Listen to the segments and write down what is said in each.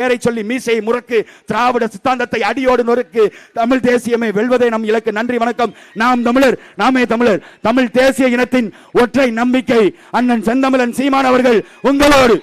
பெயரை சொல்லி மீசையை முறக்கு, திராவிட சித்தாந்தத்தை அடியோடு நொறுக்கு, தமிழ் தேசியமே வெல்வதே நம் இலக்கு. நன்றி, வணக்கம். நாம் தமிழர், நாமே தமிழர். தமிழ் தேசிய இனத்தின் ஒற்றை நம்பிக்கை அண்ணன் செந்தமிழன் சீமான் அவர்கள் உங்களோடு.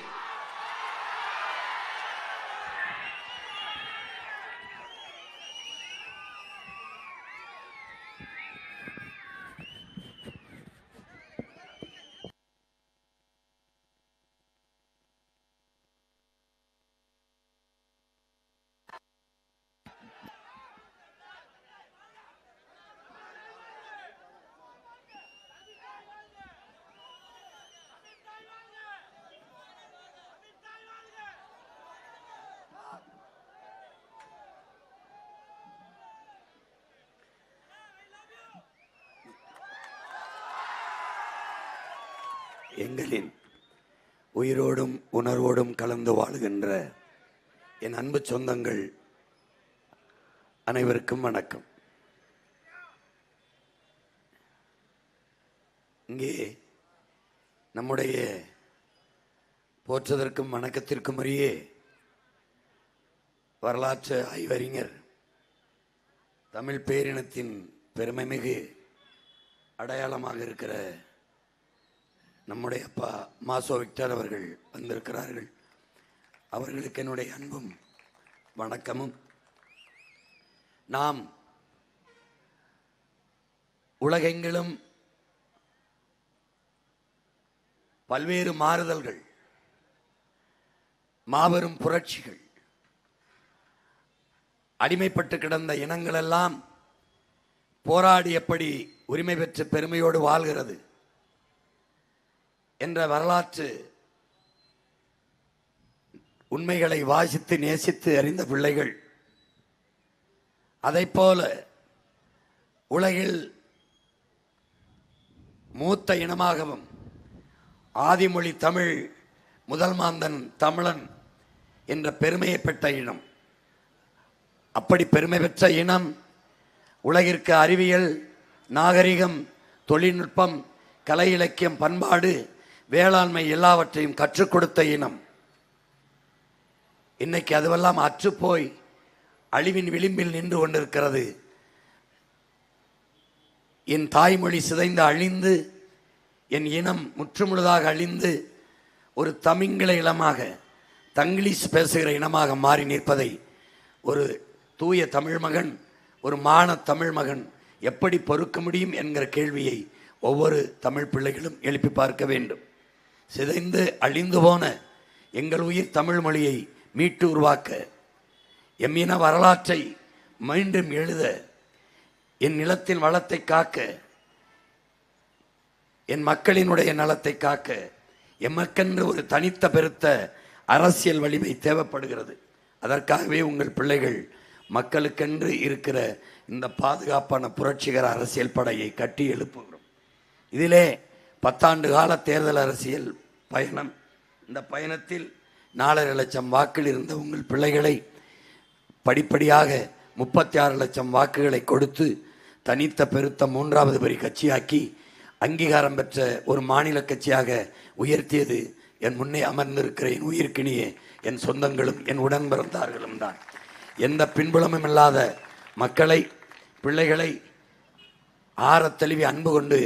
எங்களின் உயிரோடும் உணர்வோடும் கலந்து வாழுகின்ற என் அன்பு சொந்தங்கள் அனைவருக்கும் வணக்கம். இங்கே நம்முடைய போற்றுவதற்கும் வணக்கத்திற்கும் உரிய வரலாற்று ஆய்வறிஞர், தமிழ் பேரினத்தின் பெருமைமிகு அடையாளமாக இருக்கிற நம்முடைய அப்பா மாசோ விக்டர் அவர்கள் வந்திருக்கிறார்கள். அவர்களுக்கு என்னுடைய அன்பும் வணக்கமும். நாம் உலகெங்கிலும் பல்வேறு மாறுதல்கள், மாபெரும் புரட்சிகள், அடிமைப்பட்டு கிடந்த இனங்களெல்லாம் போராடி எப்படி உரிமை பெற்று பெருமையோடு வாழ்கிறது என்ற வரலாற்று உண்மைகளை வாசித்து நேசித்து அறிந்த பிள்ளைகள், அதைப்போல உலகில் மூத்த இனமாகவும் ஆதிமொழி தமிழ், முதல் மாந்தன் தமிழன் என்ற பெருமையை பெற்ற இனம். அப்படி பெருமை பெற்ற இனம் உலகிற்கு அறிவியல், நாகரிகம், தொழில்நுட்பம், கலை, இலக்கியம், பண்பாடு, வேளாண்மை எல்லாவற்றையும் கற்றுக் கொடுத்த இனம். இன்னைக்கு அதுவெல்லாம் அற்றுப்போய் அழிவின் விளிம்பில் நின்று கொண்டிருக்கிறது. என் தாய்மொழி சிதைந்து அழிந்து, என் இனம் முற்றுமுழுதாக அழிந்து, ஒரு தமிங்கில இனமாக, தங்கிலீஷ் பேசுகிற இனமாக மாறி நிற்பதை ஒரு தூய தமிழ் மகன், ஒரு மான தமிழ் மகன் எப்படி பொறுக்க முடியும் என்கிற கேள்வியை ஒவ்வொரு தமிழ் பிள்ளைகளும் எழுப்பி பார்க்க வேண்டும். சிதைந்து அழிந்து போன எங்கள் உயிர் தமிழ் மொழியை மீட்டு உருவாக்க, எம் இன வரலாற்றை மீண்டும் எழுத, என் நிலத்தின் வளத்தை காக்க, என் மக்களினுடைய நலத்தை காக்க, எமக்கென்று ஒரு தனித்த பெருத்த அரசியல் வலிமை தேவைப்படுகிறது. அதற்காகவே உங்கள் பிள்ளைகள் மக்களுக்கென்று இருக்கிற இந்த பாதுகாப்பான புரட்சிகர அரசியல் படையை கட்டி எழுப்புகிறோம். இதிலே 10 ஆண்டு கால தேர்தல் அரசியல் பயணம். இந்த பயணத்தில் 4.5 லட்சம் வாக்கில் இருந்த உங்கள் பிள்ளைகளை படிப்படியாக 36 லட்சம் வாக்குகளை கொடுத்து தனித்த பெருத்த 3வது பெரிய கட்சியாக்கி அங்கீகாரம் பெற்ற ஒரு மாநில கட்சியாக உயர்த்தியது என் முன்னே அமர்ந்திருக்கிற என் உயிர்க்கினிய என் சொந்தங்களும் என் உடன் பிறந்தார்களும் தான். எந்த பின்புலமும் இல்லாத மக்களை, பிள்ளைகளை ஆறத்தழுவி அன்பு கொண்டு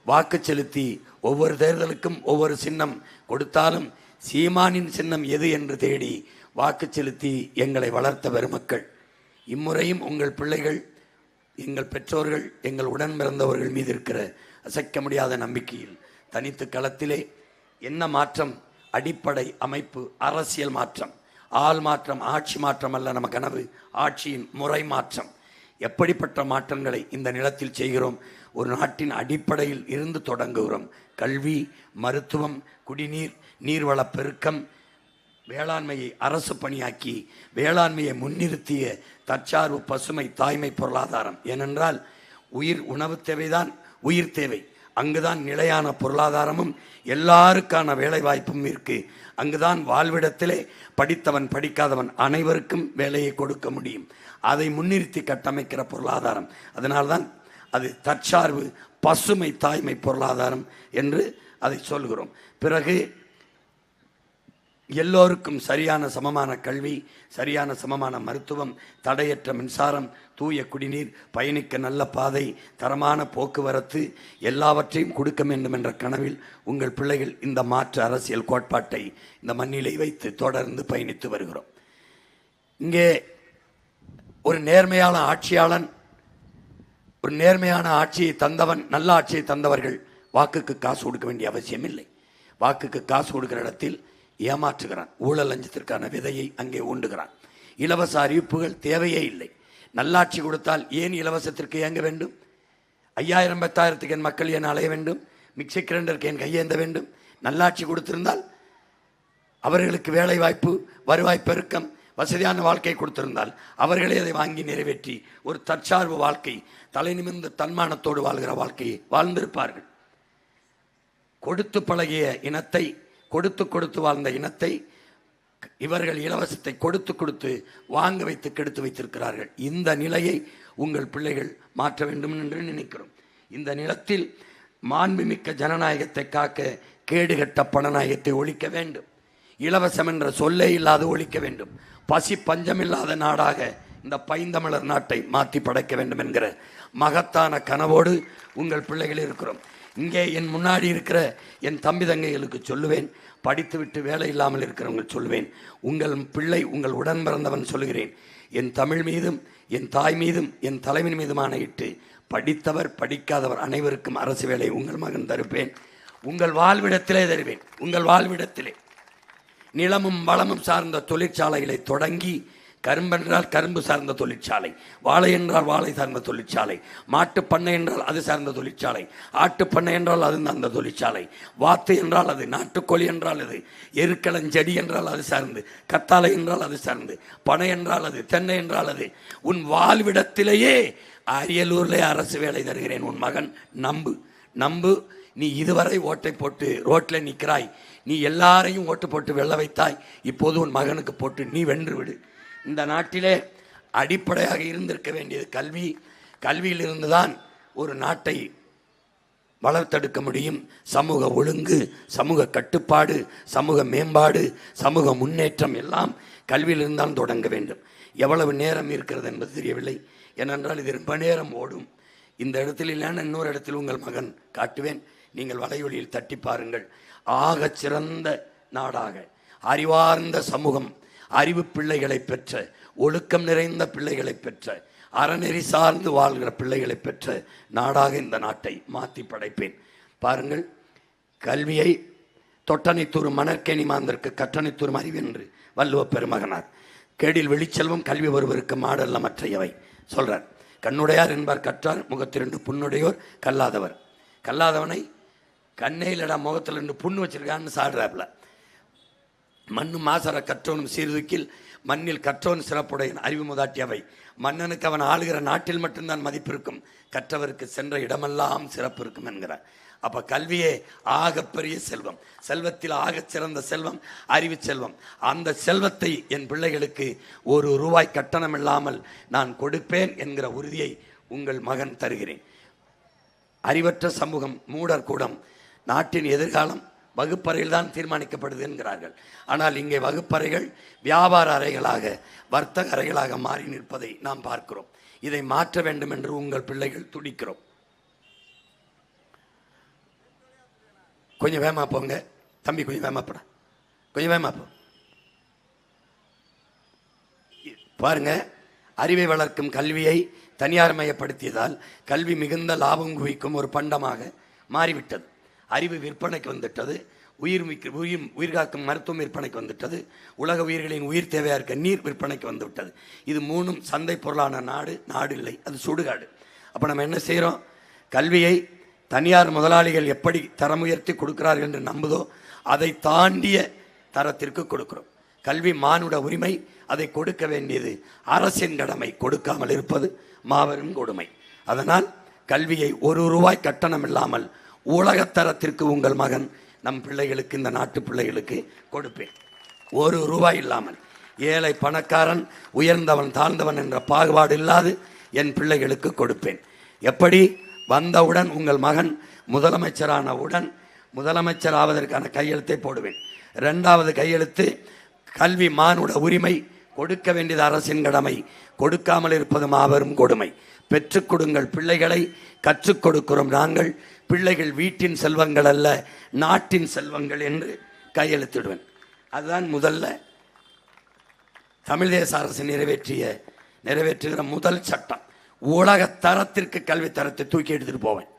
வாக்கு செலுத்தி ஒவ்வொரு தேர்தலுக்கும் ஒவ்வொரு சின்னம் கொடுத்தாலும் சீமானின் சின்னம் எது என்று தேடி வாக்கு செலுத்தி எங்களை வளர்த்த பெருமக்கள். இம்முறையும் உங்கள் பிள்ளைகள், எங்கள் பெற்றோர்கள், எங்கள் உடன் பிறந்தவர்கள் மீது இருக்கிற அசைக்க முடியாத நம்பிக்கையில் தனித்து களத்திலே என்ன மாற்றம்? அடிப்படை அமைப்பு அரசியல் மாற்றம், ஆள் மாற்றம், ஆட்சி மாற்றம் அல்ல நம்ம கனவு, ஆட்சியின் முறை மாற்றம். எப்படிப்பட்ட மாற்றங்களை இந்த நிலத்தில் செய்கிறோம்? ஒரு நாட்டின் அடிப்படையில் இருந்து தொடங்குகிறோம். கல்வி, மருத்துவம், குடிநீர், நீர்வள பெருக்கம், வேளாண்மையை அரசு பணியாக்கி வேளாண்மையை முன்னிறுத்திய தற்சார்பு, பசுமை, தாய்மை பொருளாதாரம். ஏனென்றால் உயிர் உணவு தேவைதான் உயிர் தேவை. அங்குதான் நிலையான பொருளாதாரமும் எல்லாருக்கான வேலை வாய்ப்பும் இருக்கு. அங்குதான் வாழ்விடத்திலே படித்தவன் படிக்காதவன் அனைவருக்கும் வேலையை கொடுக்க முடியும். அதை முன்னிறுத்தி கட்டமைக்கிற பொருளாதாரம். அதனால்தான் அது தற்சார்பு, பசுமை, தாய்மை பொருளாதாரம் என்று அதை சொல்கிறோம். பிறகு எல்லோருக்கும் சரியான சமமான கல்வி, சரியான சமமான மருத்துவம், தடையற்ற மின்சாரம், தூய குடிநீர், பயணிக்க நல்ல பாதை, தரமான போக்குவரத்து எல்லாவற்றையும் கொடுக்க வேண்டும் என்ற கனவில் உங்கள் பிள்ளைகள் இந்த மாற்று அரசியல் கோட்பாட்டை இந்த மண்ணிலை வைத்து தொடர்ந்து பயணித்து வருகிறோம். இங்கே ஒரு நேர்மையான ஆட்சியாளன், ஒரு நேர்மையான ஆட்சியை தந்தவன், நல்ல ஆட்சியை தந்தவர்கள் வாக்குக்கு காசு கொடுக்க வேண்டிய அவசியம் இல்லை. வாக்குக்கு காசு கொடுக்கிற இடத்தில் ஏமாற்றுகிறான். ஊழல் லஞ்சத்திற்கான விதையை அங்கே ஊண்டுகிறான். இலவச அறிவிப்புகள் தேவையே இல்லை. நல்லாட்சி கொடுத்தால் ஏன் இலவசத்திற்கு இயங்க வேண்டும்? 5000 10,000க்கு என் மக்கள் ஏன் அலைய வேண்டும்? மிக்சி கிரைண்டருக்கு என் கையேந்த வேண்டும்? நல்லாட்சி கொடுத்திருந்தால் அவர்களுக்கு வேலை வாய்ப்பு, வருவாய் பெருக்கம், வசதியான வாழ்க்கை கொடுத்திருந்தால் அவர்களே அதை வாங்கி நிறைவேற்றி ஒரு தற்சார்பு வாழ்க்கை, தலை நிமிர்ந்த தன்மானத்தோடு வாழ்கிற வாழ்க்கையை வாழ்ந்திருப்பார்கள். கொடுத்து பழகிய இனத்தை, கொடுத்து வாழ்ந்த இனத்தை இவர்கள் இலவசத்தை கொடுத்து வாங்க வைத்து கெடுத்து வைத்திருக்கிறார்கள். இந்த நிலையை உங்கள் பிள்ளைகள் மாற்ற வேண்டும் என்று நினைக்கிறோம். இந்த நிலத்தில் மாண்புமிக்க ஜனநாயகத்தை காக்க கேடுகட்ட பணநாயகத்தை ஒழிக்க வேண்டும். இலவசம் என்ற சொல்லே இல்லாத ஒழிக்க வேண்டும். பசி பஞ்சமில்லாத நாடாக இந்த பைந்தமிழர் நாட்டை மாற்றி படைக்க வேண்டும் என்கிற மகத்தான கனவோடு உங்கள் பிள்ளைகள் இருக்கிறோம். இங்கே என் முன்னாடி இருக்கிற என் தம்பி தங்கைகளுக்கு சொல்லுவேன், படித்துவிட்டு வேலை இல்லாமல் இருக்கிறவங்க சொல்லுவேன், உங்கள் பிள்ளை உங்கள் உடன் பிறந்தவன் சொல்லுகிறேன், என் தமிழ் மீதும் என் தாய் மீதும் என் தலைவன் மீதுமான இட்டு படித்தவர் படிக்காதவர் அனைவருக்கும் அரசு வேலை உங்கள் மகன் தருப்பேன். உங்கள் வாழ்விடத்திலே தருவேன். உங்கள் வாழ்விடத்திலே நிலமும் வளமும் சார்ந்த தொழிற்சாலைகளை தொடங்கி, கரும்பென்றால் கரும்பு சார்ந்த தொழிற்சாலை, வாழை என்றால் வாழை சார்ந்த தொழிற்சாலை, மாட்டு பண்ணை என்றால் அது சார்ந்த தொழிற்சாலை, ஆட்டு பண்ணை என்றால் அது அந்த தொழிற்சாலை, வாத்து என்றால் அது, நாட்டுக்கோழி என்றால் அது, எருக்களஞ்செடி என்றால் அது சார்ந்து, கத்தாழை என்றால் அது சார்ந்து, பனை என்றால் அது, தென்னை என்றால் அது. உன் வாழ்விடத்திலேயே அரியலூரிலே அரசு வேலை தருகிறேன். உன் மகன் நம்பு. நீ இதுவரை ஓட்டை போட்டு ரோட்டில் நிற்கிறாய். நீ எல்லாரையும் ஓட்டு போட்டு வெல்ல வைத்தாய். இப்போது உன் மகனுக்கு போட்டு நீ வென்று விடு. இந்த நாட்டிலே அடிப்படையாக இருந்திருக்க வேண்டியது கல்வி. கல்வியில் இருந்துதான் ஒரு நாட்டை வளர்த்தெடுக்க முடியும். சமூக ஒழுங்கு, சமூக கட்டுப்பாடு, சமூக மேம்பாடு, சமூக முன்னேற்றம் எல்லாம் கல்வியில் இருந்தால் தொடங்க வேண்டும். எவ்வளவு நேரம் இருக்கிறது என்பது தெரியவில்லை. ஏனென்றால் இது ரொம்ப நேரம் ஓடும். இந்த இடத்தில் இல்லைன்னா இன்னொரு இடத்தில் உங்கள் மகன் காட்டுவேன். நீங்கள் வலையொலியில் தட்டி பாருங்கள். ஆக சிறந்த நாடாக, அறிவார்ந்த சமூகம், அறிவு பிள்ளைகளை பெற்ற, ஒழுக்கம் நிறைந்த பிள்ளைகளை பெற்ற, அறநெறி சார்ந்து வாழ்கிற பிள்ளைகளை பெற்ற நாடாக இந்த நாட்டை மாற்றி படைப்பேன். பாருங்கள், கல்வியை தொட்டனைத்தூர் மணற்கேணி மாந்தருக்கு கற்றனைத்தூர் அறிவென்று வள்ளுவ பெருமகனார். கேடில் வெளிச்செல்வம் கல்வி ஒருவருக்கு மாடல்ல மற்றையவை சொல்றார். கண்ணுடையார் என்பார் கற்றார், முகத்திரண்டு புண்ணுடையோர் கல்லாதவர். கல்லாதவனை கண்ணையிலடா முகத்தில் 2 புண்ணு வச்சிருக்கான்னு சாடுறாப்புல. மண்ணு மாசற கற்றவனும் சீர்தூக்கில் மண்ணில் கற்றவன் சிறப்புடைய அறிவு முதாட்டியவை. மன்னனுக்கு அவன் ஆளுகிற நாட்டில் மட்டும்தான் மதிப்பு இருக்கும், கற்றவருக்கு சென்ற இடமெல்லாம் சிறப்பு இருக்கும் என்கிறார். அப்ப கல்வியே ஆகப்பெரிய செல்வம். செல்வத்தில் ஆக சிறந்த செல்வம் அறிவு செல்வம். அந்த செல்வத்தை என் பிள்ளைகளுக்கு ₹1 கட்டணம் இல்லாமல் நான் கொடுப்பேன் என்கிற உறுதியை உங்கள் மகன் தருகிறேன். அறிவற்ற சமூகம், மூடர் கூடம், நாட்டின் எதிர்காலம் வகுப்பறையில் தான் தீர்மானிக்கப்படுது என்கிறார்கள். ஆனால் இங்கே வகுப்பறைகள் வியாபார அறைகளாக, வர்த்தக அறைகளாக மாறி நிற்பதை நாம் பார்க்கிறோம். இதை மாற்ற வேண்டும் என்று உங்கள் பிள்ளைகள் துடிக்கிறோம். கொஞ்சம் வேகமா போங்க தம்பி, கொஞ்சம் வேகமாப்பட, கொஞ்சம் வேகமா போ. பாருங்க, அறிவை வளர்க்கும் கல்வியை தனியார் மயப்படுத்தியதால் கல்வி மிகுந்த லாபம் குவிக்கும் ஒரு பண்டமாக மாறிவிட்டது. அறிவு விற்பனைக்கு வந்துவிட்டது. உயிர் காக்கும் மருத்துவம் விற்பனைக்கு வந்துவிட்டது. உலக உயிர்களின் உயிர் தேவையாக இருக்க நீர் விற்பனைக்கு வந்துவிட்டது. இது 3ம் சந்தை பொருளான நாடு இல்லை, அது சுடுகாடு. அப்போ நம்ம என்ன செய்கிறோம்? கல்வியை தனியார் முதலாளிகள் எப்படி தரம் உயர்த்தி கொடுக்கிறார்கள் என்று நம்புதோ அதை தாண்டிய தரத்திற்கு கொடுக்கிறோம். கல்வி மானுட உரிமை, அதை கொடுக்க வேண்டியது அரசின் கடமை. கொடுக்காமல் இருப்பது மாபெரும் கொடுமை. அதனால் கல்வியை ₹1 கட்டணம் இல்லாமல் உலகத்தரத்திற்கு உங்கள் மகன் நம் பிள்ளைகளுக்கு, இந்த நாட்டு பிள்ளைகளுக்கு கொடுப்பேன். ₹1 இல்லாமல். ஏழை பணக்காரன், உயர்ந்தவன் தாழ்ந்தவன் என்ற பாகுபாடு இல்லாது என் பிள்ளைகளுக்கு கொடுப்பேன். எப்படி? வந்தவுடன் உங்கள் மகன் முதலமைச்சரானவுடன் முதலமைச்சர் ஆவதற்கான கையெழுத்தை போடுவேன். 2வது கையெழுத்து, கல்வி மானுட உரிமை, கொடுக்க வேண்டியது அரசின் கடமை, கொடுக்காமல் இருப்பது மாபெரும் கொடுமை. பெற்றுக் கொடுங்கள் பிள்ளைகளை, கற்றுக் கொடுக்கிறோம் நாங்கள். பிள்ளைகள் வீட்டின் செல்வங்கள் அல்ல, நாட்டின் செல்வங்கள் என்று கையெழுத்திடுவேன். அதுதான் முதல்ல தமிழ் தேச அரசு நிறைவேற்றுகிற முதல் சட்டம். உலக தரத்திற்கு கல்வி தரத்தை தூக்கி எடுத்துட்டு போவேன்.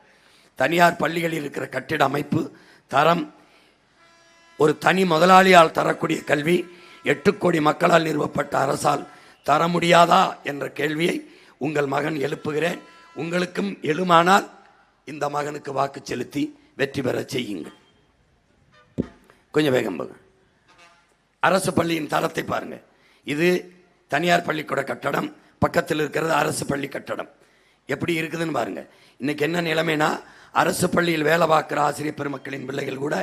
தனியார் பள்ளிகளில் இருக்கிற கட்டிட அமைப்பு தரம், ஒரு தனி முதலாளியால் தரக்கூடிய கல்வி 8 கோடி மக்களால் நிறுவப்பட்ட அரசால் தர முடியாதா என்ற கேள்வியை உங்கள் மகன் எழுப்புகிறேன். உங்களுக்கும் எழுமானால் இந்த மகனுக்கு வாக்கு செலுத்தி வெற்றி பெற செய்யுங்கள். கொஞ்சம் வேகம் போங்க. அரசு பள்ளியின் தரத்தை பாருங்க. இது தனியார் பள்ளிக்கூட கட்டடம், பக்கத்தில் இருக்கிறது அரசு பள்ளி கட்டடம். எப்படி இருக்குதுன்னு பாருங்க. இன்னைக்கு என்ன நிலைமைனா, அரசு பள்ளியில் வேலை பார்க்குற ஆசிரியர் பெருமக்களின் பிள்ளைகள் கூட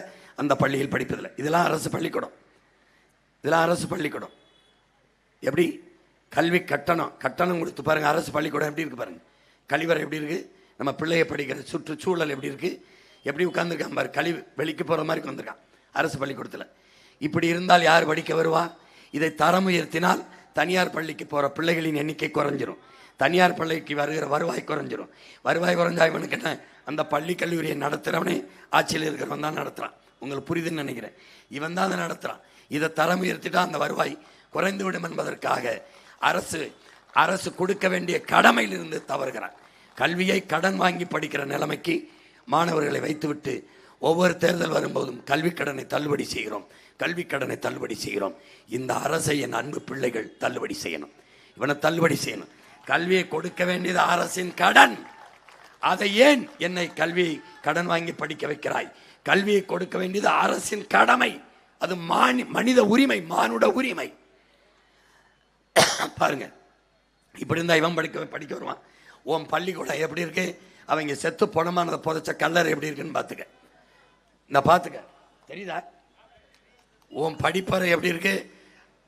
அந்த பள்ளியில் படிப்பதில்லை. இதெல்லாம் அரசு பள்ளிக்கூடம், இதெல்லாம் அரசு பள்ளிக்கூடம். எப்படி கல்வி கட்டணம் கொடுத்து பாருங்க. அரசு பள்ளிக்கூடம் எப்படி இருக்கு பாருங்க. கழிவறை எப்படி இருக்கு, நம்ம பிள்ளைய படிக்கிற சுற்றுச்சூழல் எப்படி இருக்கு, எப்படி உட்கார்ந்துருக்கான் பாரு, கழிவு வெளிக்கு போகிற மாதிரி வந்திருக்கான் அரசு பள்ளிக்கூடத்தில். இப்படி இருந்தால் யார் படிக்க வருவா? இதை தரம் உயர்த்தினால் தனியார் பள்ளிக்கு போகிற பிள்ளைகளின் எண்ணிக்கை குறைஞ்சிரும், தனியார் பள்ளிக்கு வருகிற வருவாய் குறைஞ்சிரும். வருவாய் குறைஞ்சா இவனுக்கு என்ன, அந்த பள்ளி கல்லூரியை நடத்துகிறவனே ஆட்சியில் இருக்கிறவன் தான் நடத்துகிறான். உங்களுக்கு புரியுதுன்னு நினைக்கிறேன். இவன் தான் அதை நடத்துகிறான். இதை தரம் உயர்த்திட்டா அந்த வருவாய் குறைந்துவிடும் என்பதற்காக அரசு கொடுக்க வேண்டிய கடமையிலிருந்து தவறுகிறான். கல்வியை கடன் வாங்கி படிக்கிற நிலைமைக்கு மாணவர்களை வைத்துவிட்டு ஒவ்வொரு தேர்தல் வரும்போதும் கல்வி கடனை தள்ளுபடி செய்கிறோம். இந்த அரசை என் அன்பு பிள்ளைகள் தள்ளுபடி செய்யணும். இவனை தள்ளுபடி செய்யணும். கல்வியை கொடுக்க வேண்டியது அரசின் கடன். அதை ஏன் என்னை கல்வியை கடன் வாங்கி படிக்க வைக்கிறாய்? கல்வியை கொடுக்க வேண்டியது அரசின் கடமை. அது மனித உரிமை, மானுட உரிமை. பாருங்க, இப்படி இருந்தா இவன் படிக்க வருவான். உன் பள்ளிக்கூடம் எப்படி இருக்கு? அவங்க செத்து பொணமானதை புதைச்ச கல்லறை எப்படி இருக்குன்னு பார்த்துக்க. தெரியுதா? உன் படிப்பறை எப்படி இருக்கு?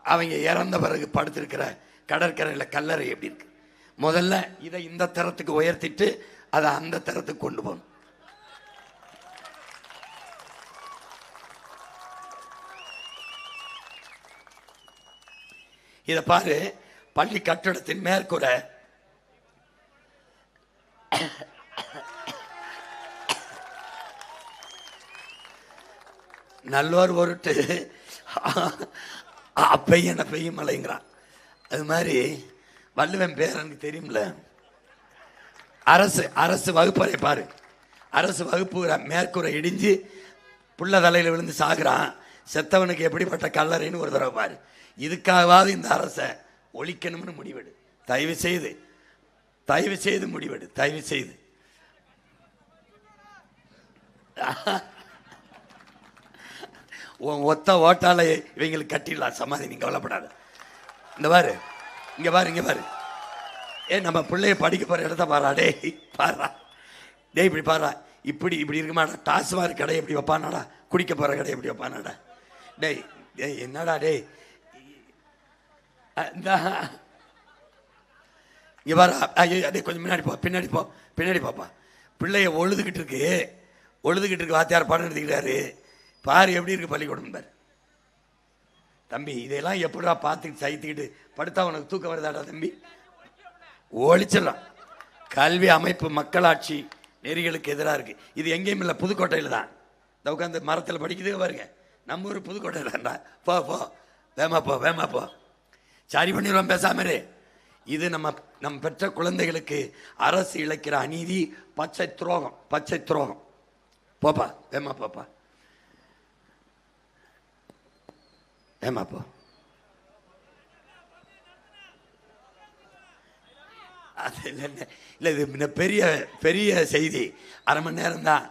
அவங்க இறந்த பிறகு படுத்திருக்கிற கடற்கரையில் கல்லறை எப்படி இருக்கு? முதல்ல இதை இந்த தரத்துக்கு உயர்த்திட்டு அதை அந்த தரத்துக்கு கொண்டு போகணும். இதை பாரு, பள்ளி கட்டடத்தின் மேற்கூரை நல்லோர் ஒருட்டு அப்பையன பெய்யும் மலைங்கிறான். அது மாதிரி வள்ளுவன் பேர் எனக்கு தெரியும்ல. அரசு வகுப்பறை பாரு, அரசு வகுப்பு மேற்கூரை இடிஞ்சு புள்ள தலையில் விழுந்து சாகுறான். செத்தவனுக்கு எப்படிப்பட்ட கல்லறைன்னு ஒரு தடவை பாரு. இதுக்காகவாது இந்த அரசை ஒழிக்கணும்னு முடிவெடு. தயவு செய்து முடிவெடு. தயவு செய்து ஒத்த ஓட்டால இவங்களுக்கு கட்டிடலாம் சமாதி. நீங்க கவலைப்படாத. இங்க பாரு. நம்ம பிள்ளைய படிக்க போற இடத்த பாரா. இப்படி பாரா. இப்படி இருக்குமாடா. டாஸ்மாக் கடை எப்படி வைப்பானாடா, குடிக்க போற கடை எப்படி வைப்பானாடா. டேய் என்னடா டேய், இங்க பாரு. கொஞ்சம் பின்னாடி பாப்பா. பிள்ளைய ஒழுதுகிட்டு இருக்கு வாத்தியார் பாடம் எடுத்துக்கிறாரு. பாரு எப்படி இருக்கு பள்ளிக்கூடம் பாரு. தம்பி இதெல்லாம் எப்படிடா பார்த்துக்கிட்டு சைத்துக்கிட்டு படுத்தா உனக்கு தூக்கம் வருதாடா தம்பி? ஒழிச்சிடலாம். கல்வி அமைப்பு மக்களாட்சி நெறிகளுக்கு எதிராக இருக்கு. இது எங்கேயும் இல்லை, புதுக்கோட்டையில் தான். இந்த உட்காந்து மரத்தில் படிக்குது பாருங்க. நம்ம ஊர் புதுக்கோட்டையில் தான்டா. போ வேமா போ. சரி பண்ணிடுவோம் பேசாம. இது நம்ம பெற்ற குழந்தைகளுக்கு அரசு இழைக்கிற அநீதி, பச்சை துரோகம். போப்பா, வேமா போப்பா, வேமா போ. இல்லை இது பெரிய செய்தி. அரை மணி நேரம் தான்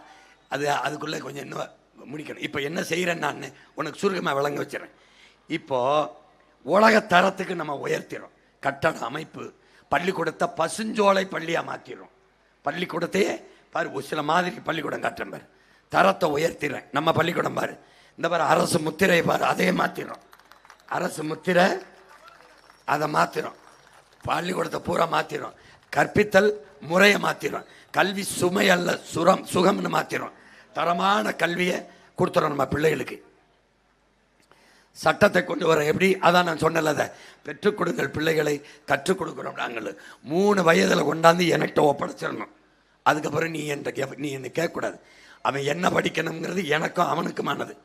அது. அதுக்குள்ளே கொஞ்சம் இன்னும் முடிக்கணும். இப்போ என்ன செய்கிறேன்னு நான் உனக்கு சுருக்கமாக விளங்க வச்சுறேன். இப்போ உலக தரத்துக்கு நம்ம உயர்த்திடும். கட்டட அமைப்பு, பள்ளிக்கூடத்தை பசுஞ்சோலை பள்ளியாக மாற்றிடும். பள்ளிக்கூடத்தையே பாரு, ஒரு சில மாதிரி பள்ளிக்கூடம் கட்டுறேன் பாரு. தரத்தை உயர்த்திடுறேன். நம்ம பள்ளிக்கூடம் பாரு, இந்த பாரு அரசு முத்திரை பாரு, அதையே மாற்றிடும். அரசு முத்திரை அதை மாற்றிடும். பள்ளிக்கூடத்தை பூரா மாற்றிடும். கற்பித்தல் முறையை மாற்றிடும். கல்வி சுமை அல்ல சுகம்னு மாற்றிடும். தரமான கல்வியை கொடுத்துறோம் நம்ம பிள்ளைகளுக்கு. சட்டத்தை கொண்டு வர எப்படி, அதான் நான் சொன்னல, அதை பெற்றுக் கொடுங்கள் பிள்ளைகளை கற்றுக் கொடுக்குறோம் நாங்கள். 3 வயதில் கொண்டாந்து என்கிட்ட ஒப்படைச்சிடணும். அதுக்கப்புறம் நீ என்னை கேட்கக்கூடாது. அவன் என்ன படிக்கணுங்கிறது எனக்கும் அவனுக்குமானது.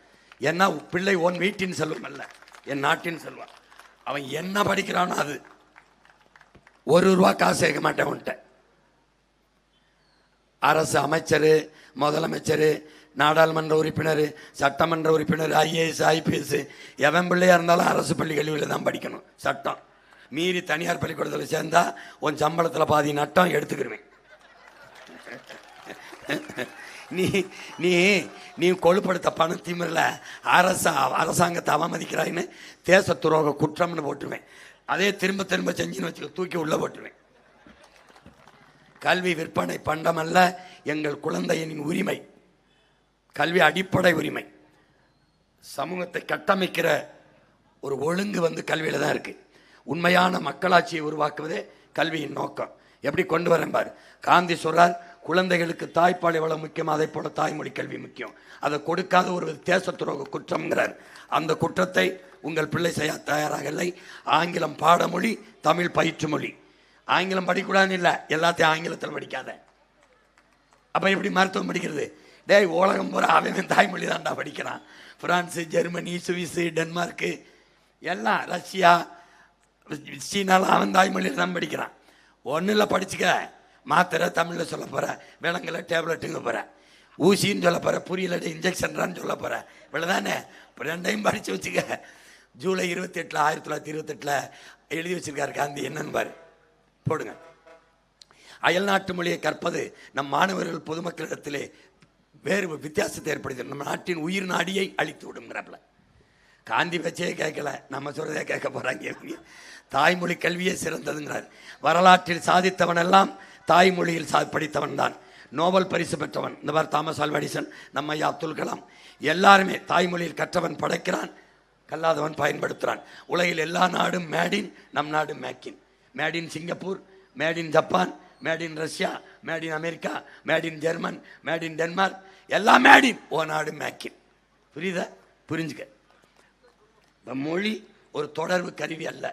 ஏன்னா பிள்ளை உன் வீட்டின் செல்வம் அல்ல, என் நாட்டின் செல்வம். அவன் என்ன படிக்கிறானோ அது. 1 ரூபா காசு சேர்க்க மாட்டேன் உன்ட்ட. அரசு அமைச்சர், முதலமைச்சர், நாடாளுமன்ற உறுப்பினர், சட்டமன்ற உறுப்பினர், IAS IPS எவன் பிள்ளையா இருந்தாலும் அரசு பள்ளி கல்வியில் தான் படிக்கணும். சட்டம் மீறி தனியார் பள்ளிக்கூடத்தில் சேர்ந்தா உன் சம்பளத்தில் பாதி நட்டம் எடுத்துக்கிடுவேன். நீ நீ நீ கொழுப்படுத்த பணத்திமிரில் அரசாங்கத்தை அவமதிக்கிறாயின்னு தேச துரோக குற்றம்னு போட்டுருவேன். அதே திரும்ப திரும்ப செஞ்சுன்னு வச்சுக்க, தூக்கி உள்ள போட்டுருவேன். கல்வி விற்பனை பண்டமல்ல, எங்கள் குழந்தையின் உரிமை. கல்வி அடிப்படை உரிமை. சமூகத்தை கட்டமைக்கிற ஒரு ஒழுங்கு கல்வியில தான் இருக்கு. உண்மையான மக்களாட்சியை உருவாக்குவதே கல்வியின் நோக்கம். எப்படி கொண்டு வரேன் பாரு. காந்தி சொல்றார், குழந்தைகளுக்கு தாய்ப்பால் எவ்வளவு முக்கியம், அதை போல தாய்மொழி கல்வி முக்கியம். அதை கொடுக்காத ஒரு தேச துரோக குற்றம்ங்கிறார். அந்த குற்றத்தை உங்கள் பிள்ளை செய்ய தயாராகலை. ஆங்கிலம் பாடமொழி, தமிழ் பயிற்று மொழி. ஆங்கிலம் படிக்கூடாதுன்னு இல்லை, எல்லாத்தையும் ஆங்கிலத்தில் படிக்காத. அப்ப எப்படி மருத்துவம் படிக்கிறது? டேய், உலகம் பூரா அவன் தாய்மொழி தான்டா படிக்கிறான். பிரான்ஸு, ஜெர்மனி, சுவிஸு, டென்மார்க்கு, எல்லாம் ரஷ்யா, சீனாலாம் அவன் தாய்மொழியில் தான் படிக்கிறான். ஒன்றில் படிச்சுக்க, மாத்திரை தமிழில் சொல்ல போகிற, விலங்குல டேப்லெட்டுங்க போகிற, ஊசின்னு சொல்ல போகிற, புரியலடி இன்ஜெக்ஷன்றான்னு சொல்ல போகிற, இவ்வளோதானே. இப்போ 2டைம் படித்து வச்சுக்க. ஜூலை 28 1928 எழுதி வச்சிருக்காரு காந்தி. என்னன்னு பாரு, போடுங்க. அயல்நாட்டு மொழியை கற்பது நம் மாணவர்கள் பொதுமக்களிடத்திலே வேறு வித்தியாசத்தை ஏற்படுத்தி நம்ம நாட்டின் உயிர் நாடியை அழித்து விடுங்கிறப்பல. காந்தி வச்சே கேட்கல, நம்ம சொல்றதே கேட்க போறாங்க. தாய்மொழி கல்வியே சிறந்ததுங்கிறார். வரலாற்றில் சாதித்தவன் எல்லாம் தாய்மொழியில் படித்தவன் தான். நோபல் பரிசு பெற்றவன் இந்த மாதிரி தாமஸ் ஆல்வா எடிசன், நம்ம ஐயா அப்துல் கலாம், எல்லாருமே தாய்மொழியில் கற்றவன் படைக்கிறான், கல்லாதவன் பயன்படுத்துகிறான். உலகில் எல்லா நாடும் மேடின், நம் நாடு make in. Made in Singapore, made in Japan, made in Russia, made in America, made in German, made in Denmark, எல்லாம் மேட் இன். ஓ நாடு மேக்கின். புரியுதா? புரிஞ்சுக்க. மொழி ஒரு தொடர்பு கருவி அல்ல,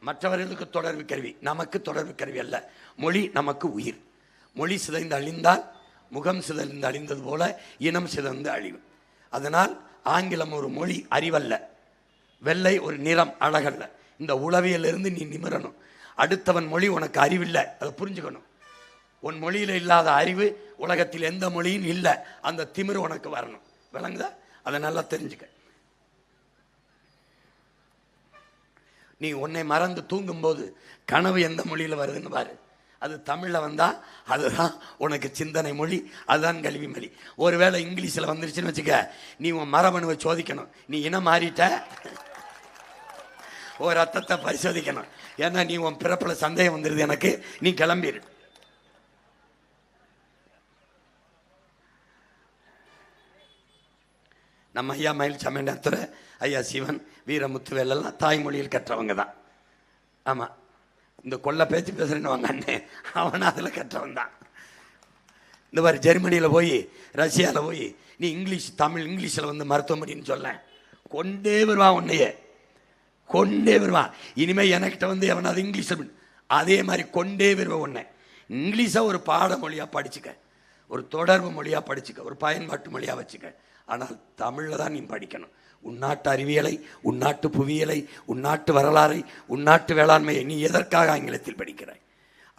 மற்றவர்களுக்கு தொடர்பு கருவி, நமக்கு தொடர்பு கருவி அல்ல. மொழி நமக்கு உயிர். மொழி சிதைந்து அழிந்தால் முகம் சிதைந்து அழிந்தது போல இனம் சிதைந்து அழிவு. அதனால் ஆங்கிலம் ஒரு மொழி, அறிவல்ல. வெள்ளை ஒரு நிறம், அழகல்ல. இந்த உளவியலிருந்து நீ நிமிரணும். அடுத்தவன் மொழி உனக்கு அறிவில்லை, அதை புரிஞ்சுக்கணும். உன் மொழியில இல்லாத அறிவு உலகத்தில் எந்த மொழியும் இல்லை. அந்த திமிரு உனக்கு வரணும். விளங்குதா? அதை நல்லா தெரிஞ்சுக்க. நீ உன்னை மறந்து தூங்கும்போது கனவு எந்த மொழியில் வருதுன்னு பாரு. அது தமிழில் வந்தா அதுதான் உனக்கு சிந்தனை மொழி, அதுதான் கல்வி மொழி. ஒருவேளை இங்கிலீஷில் வந்துருச்சுன்னு வச்சுக்க, நீ உன் மரபணுவை சோதிக்கணும். நீ இனம் மாறிட்ட, ஒரு ரத்தத்தை பரிசோதிக்கணும். ஏன்னா நீ உன் பிறப்பில் சந்தேகம் வந்துருது எனக்கு, நீ கிளம்பிடு. நம்ம ஐயா மயில் சமயத்துறை, ஐயா சிவன், வீரமுத்துவேலெல்லாம் தாய்மொழியில் கற்றவங்க தான். ஆமாம், இந்த கொள்ள பேச்சு பேசுறேன்னு வாங்க அண்ணே, அவன் அதில் கற்றவன் தான். இந்த மாதிரி ஜெர்மனியில் போய், ரஷ்யாவில் போய் நீ இங்கிலீஷ் தமிழ் இங்கிலீஷில் வந்து மருத்துவமனைன்னு சொல்ல, கொண்டே வருவான் உன்னையே, கொண்டே வருவான். இனிமேல் எனக்கிட்ட வந்து எவனாவது இங்கிலீஷில் அதே மாதிரி கொண்டே வருவேன் உன்னை. இங்கிலீஷை ஒரு பாட மொழியாக படிச்சுக்க, ஒரு தொடர்பு மொழியாக படிச்சுக்க, ஒரு பயன்பாட்டு மொழியாக வச்சுக்க. ஆனால் தமிழில் தான் நீ படிக்கணும். உன்னாட்டு அறிவியலை, உன்னாட்டு புவியியலை, உன்னாட்டு வரலாறை, உன்னாட்டு வேளாண்மையை நீ எதற்காக ஆங்கிலத்தில் படிக்கிறாய்?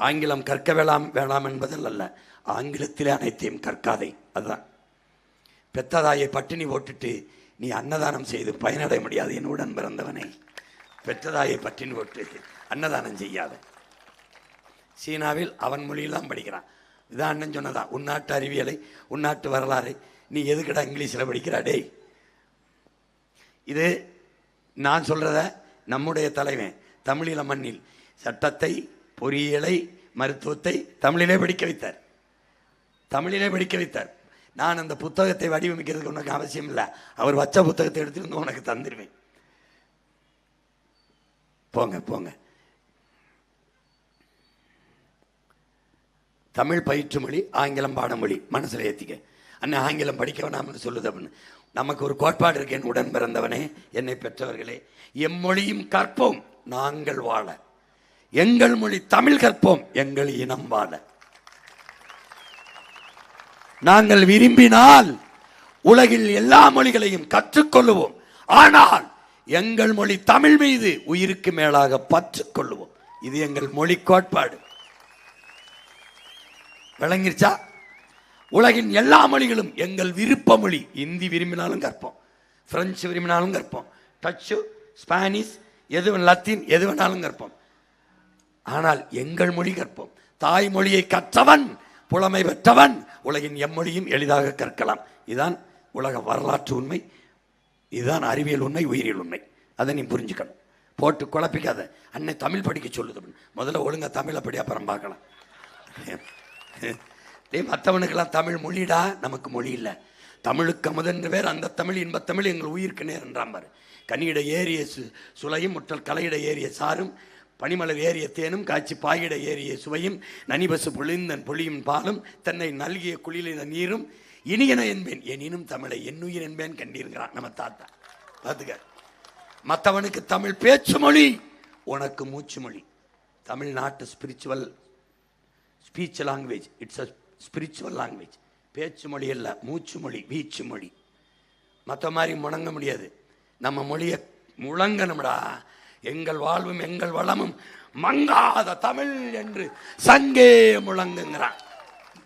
ஆங்கிலம் கற்க வேளாம் என்பதில் அல்ல, ஆங்கிலத்திலே அனைத்தையும் கற்காதே. அதுதான். பெத்ததாயை பட்டினி போட்டுட்டு நீ அன்னதானம் செய்து பயனடைய முடியாது. என் உடன் பிறந்தவனை பெற்றதாயை பட்டினி போட்டு அன்னதானம் செய்யாத. சீனாவில் அவன் மொழியெல்லாம் படிக்கிறான். இதான் அண்ணன் சொன்னதா, உன்னாட்டு அறிவியலை, உன்னாட்டு வரலாறை நீ எதுக்கடா இங்கிலீஷில் படிக்கிறாடே? இது நான் சொல்றத நம்முடைய தலைவன் தமிழீழ மண்ணில் சட்டத்தை, பொறியியலை, மருத்துவத்தை தமிழிலே படிக்க வைத்தார். தமிழிலே படிக்க வைத்தார். நான் அந்த புத்தகத்தை வடிவமைக்கிறதுக்கு உனக்கு அவசியம் இல்லை. அவர் வச்ச புத்தகத்தை எடுத்துட்டு உனக்கு தந்துடுவேன். போங்க போங்க. தமிழ் பயிற்று மொழி, ஆங்கிலம் பாடமொழி மனசுல ஏத்திக்க. அண்ணன் ஆங்கிலம் படிக்க வேணாம்னு சொல்லுது அப்படின்னு. நமக்கு ஒரு கோட்பாடு இருக்கு, என் உடன் பிறந்தவனே, என்னை பெற்றவர்களே, எம்மொழியும் கற்போம் நாங்கள் வாழ, எங்கள் மொழி தமிழ் கற்போம் எங்கள் இனம் வாழ. நாங்கள் விரும்பினால் உலகில் எல்லா மொழிகளையும் கற்றுக்கொள்ளுவோம், ஆனால் எங்கள் மொழி தமிழ் மீது உயிருக்கு மேலாக பற்றுக்கொள்ளுவோம். இது எங்கள் மொழி கோட்பாடு. விளங்கிருச்சா? உலகின் எல்லா மொழிகளும் எங்கள் விருப்ப மொழி. இந்தி விரும்பினாலும் கற்போம், பிரெஞ்சு விரும்பினாலும் கற்போம், டச்சு, ஸ்பானிஷ், எது லத்தீன் எது வேணாலும் கற்போம், ஆனால் எங்கள் மொழி கற்போம். தாய்மொழியை கற்றவன் புலமை பெற்றவன் உலகின் எம்மொழியும் எளிதாக கற்கலாம். இதுதான் உலக வரலாற்று உண்மை, இதுதான் அறிவியல் உண்மை, உயிரியல் உண்மை. அதை நீ புரிஞ்சுக்கணும். போட்டு குழப்பிக்காத. அன்னை தமிழ் படிக்க சொல்லுது, முதல்ல ஒழுங்கா தமிழை படி, அப்புறம் பார்க்கலாம். மற்றவனுக்கெல்லாம் தமிழ் மொழிடா, நமக்கு மொழி இல்லை. தமிழுக்கு அமுதென்று பேர், அந்த தமிழ் இன்பத்தமிழ் எங்கள் உயிருக்கு நேர் என்றாம் பாரு. கனியிட ஏறிய சுளையும், முற்றல் கலையிட ஏறிய சாரும், பனிமலர் ஏறிய தேனும், காய்ச்சி பாயிட ஏறிய சுவையும், நனிபசு பொழிந்தன் பொழியும் பாலும், தன்னை நல்கிய குளிரின நீரும், இனியன என்பேன் எனினும் தமிழை என்னுயிர் என்பேன் கண்டிருக்கிறான் நம்ம தாத்தா. பார்த்துக்க, மற்றவனுக்கு தமிழ் பேச்சு மொழி, உனக்கு மூச்சு மொழி. தமிழ்நாட்டு spiritual speech language, it's a spiritual language. பேச்சு மொழி அல்ல, மூச்சு மொழி, வீச்சு மொழி. மற்ற மாதிரி முழங்க முடியாது, நம்ம மொழியை முழங்கணும்டா. எங்கள் வாழ்வும் எங்கள் வளமும் மங்காத தமிழ் என்று சங்கே முழங்குங்கிறான்.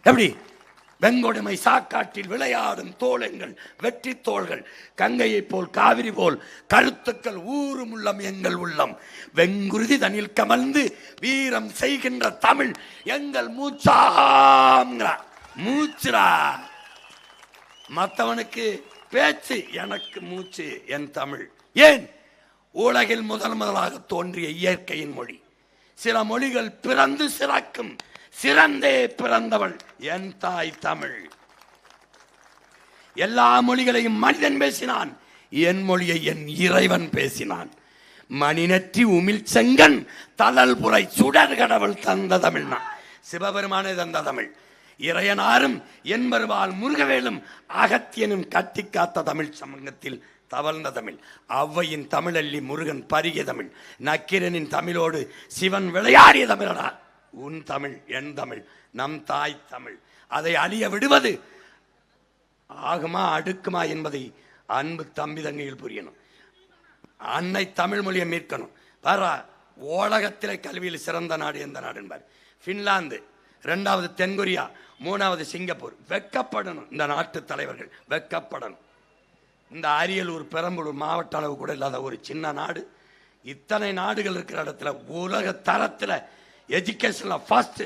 எப்படி? வெங்கொடுமை சாக்காட்டில் விளையாடும் தோளெங்கள் வெற்றி தோள்கள், கங்கையை போல் காவிரி போல் கருத்துக்கள் ஊறும் உள்ளம் எங்கள் உள்ளம், வெங்குருதி தனில் கமழ்ந்து வீரம் செய்கின்ற தமிழ் எங்கள் மூச்சாங்கிறான். மூச்சுரா. மற்றவனுக்கு பேச்சு, எனக்கு மூச்சு என் தமிழ். ஏன்? உலகில் முதலாக தோன்றிய இயற்கையின் மொழி. சில மொழிகள் பிறந்து சிறக்கும், சிறந்தே பிறந்தவள் என் தாய் தமிழ். எல்லா மொழிகளையும் மனிதன் பேசினான், என் மொழியை என் இறைவன் பேசினான். மணிநெற்றி உமிழ் செங்கன் தளல் புரை சுடர் கடவுள் தந்த தமிழ்னா சிவபெருமானே தந்த தமிழ். இறையனாரும் என்பருவால் முருகவேலும் அகத்தியனும் கட்டி காத்த தமிழ் சமூகத்தில் தவழ்ந்த தமிழ். ஔவையின் தமிழல்லி முருகன் பருகிய தமிழ். நக்கீரனின் தமிழோடு சிவன் விளையாடிய தமிழடா உன் தமிழ், என் தமிழ், நம் தாய் தமிழ். அதை அழிய விடுவது ஆகுமா அடுக்குமா என்பதை அன்பு தம்பி தங்கையில் புரியணும். அன்னை தமிழ் மொழியை மீட்கணும். வர உலகத்திலே கல்வியில் சிறந்த நாடு எந்த நாடு என்பார். பின்லாந்து, 2வது தென்கொரியா, 3வது சிங்கப்பூர். வெக்கப்படணும் இந்த நாட்டு தலைவர்கள், வெக்கப்படணும். இந்த அரியலூர் பெரம்பலூர் மாவட்ட அளவு கூட இல்லாத ஒரு சின்ன நாடு, இத்தனை நாடுகள் இருக்கிற இடத்துல உலக தரத்தில் எஜுகேஷன்ல ஃபர்ஸ்ட்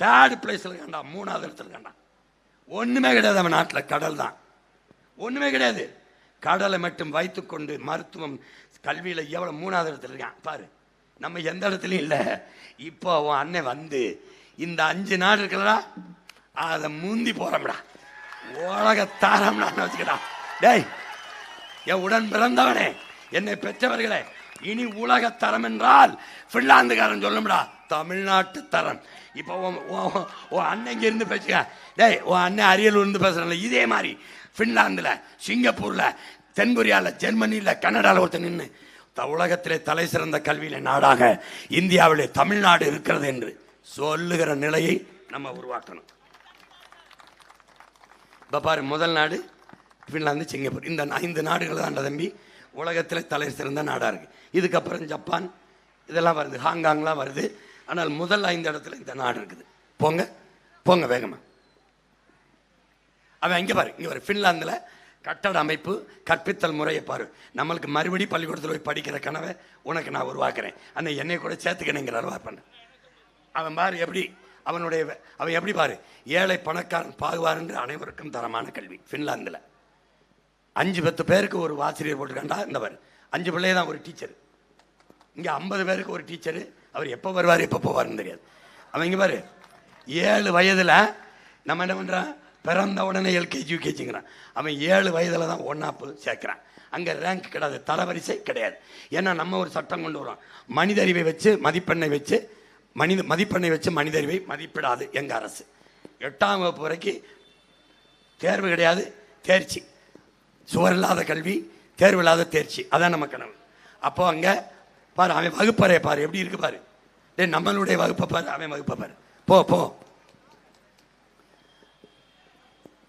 3rd பிளேஸ்ல கண்டா, 3வது இடத்துல கண்டா. ஒண்ணுமே கிடையாது அவன் நாட்டில், கடல் தான். ஒண்ணுமே கிடையாது. கடலை மட்டும் வைத்துக்கொண்டு மருத்துவம் கல்வியில எவ்வளவு 3வது இடத்துல இருக்கான் பாரு. நம்ம எந்த இடத்துலயும் இல்லை. இப்போ அவன் அண்ணன் வந்து இந்த 5 நாடு இருக்கிறா, அதை முந்தி போறோம்டா, உலக தாரம்டா வச்சுக்கடா. டேய் என் உடன் பிறந்தவனே, என்னை பெற்றவர்களே, இனி உலக தரம் என்றால் பின்லாந்துக்காரன் சொல்லும்டா தமிழ்நாட்டு தரம். இப்போ உன் அண்ணன் இங்க இருந்து பேசுங்க. டேய் உன் அண்ணன் அரியலூர் இருந்து பேசுறல, இதே மாதிரி பின்லாந்துல, சிங்கப்பூர்ல, தென்கொரியால, ஜெர்மனியில, கனடால ஒருத்தர் நின்று உலகத்திலே தலை சிறந்த கல்வியில நாடாக இந்தியாவிலே தமிழ்நாடு இருக்கிறது என்று சொல்லுகிற நிலையை நம்ம உருவாக்கணும். இப்ப பாரு, முதல் நாடு பின்லாந்து, சிங்கப்பூர். இந்த 5 நாடுகள் தான் தம்பி உலகத்தில் தலை சிறந்த நாடாக இருக்கு. இதுக்கப்புறம் ஜப்பான் இதெல்லாம் வருது, ஹாங்காங்லாம் வருது. ஆனால் முதல் 5 இடத்துல இந்த நாடு இருக்குது. போங்க போங்க வேகமா. அவன் இங்கே பாரு, இங்கே பாரு, ஃபின்லாந்தில் கட்டட அமைப்பு, கற்பித்தல் முறையை பாரு. நம்மளுக்கு மறுபடி பள்ளிக்கூடத்தில் போய் படிக்கிற கனவை உனக்கு நான் உருவாக்குறேன், அன்னை என்னை கூட சேர்த்துக்கணுங்கிற பண்ண. அவன் பாரு எப்படி, அவன் எப்படி பாரு, ஏழை பணக்காரன் பாகுவார் என்று அனைவருக்கும் தரமான கல்வி. ஃபின்லாந்தில் 5-10 பேருக்கு ஒரு ஆசிரியர் போட்டுக்காண்டா. இந்த பாரு 5 பிள்ளைய தான் ஒரு டீச்சர். இங்கே 50 பேருக்கு ஒரு டீச்சரு. அவர் எப்போ வருவார் எப்போ போவார்னு தெரியாது. அவன் இங்கே பாரு 7 வயதில் நம்ம என்ன பண்ணுறான், பிறந்த உடனே எல்கேஜி யூகேஜிங்கிறான். அவன் 7 வயதில் தான் 1ஆப்பு சேர்க்குறான். அங்கே ரேங்க் கிடையாது, தரவரிசை கிடையாது. ஏன்னா நம்ம ஒரு சட்டம் கொண்டு வரோம், மனிதறிவை வச்சு மதிப்பெண்ணை வச்சு மதிப்பெண்ணை வச்சு மனிதறிவை மதிப்பிடாது எங்கள் அரசு. 8ஆம் வகுப்பு வரைக்கும் தேர்வு கிடையாது, தேர்ச்சி. சுவர் இல்லாத கல்வி, தேர்வு இல்லாத தேர்ச்சி, அதான் நம்ம கனவு. அப்போ அங்கே பாரு, அவன் வகுப்பறையை பாரு எப்படி இருக்கு பாரு. நம்மளுடைய வகுப்பை பாரு, அவன் வகுப்பை பாரு. போ போ.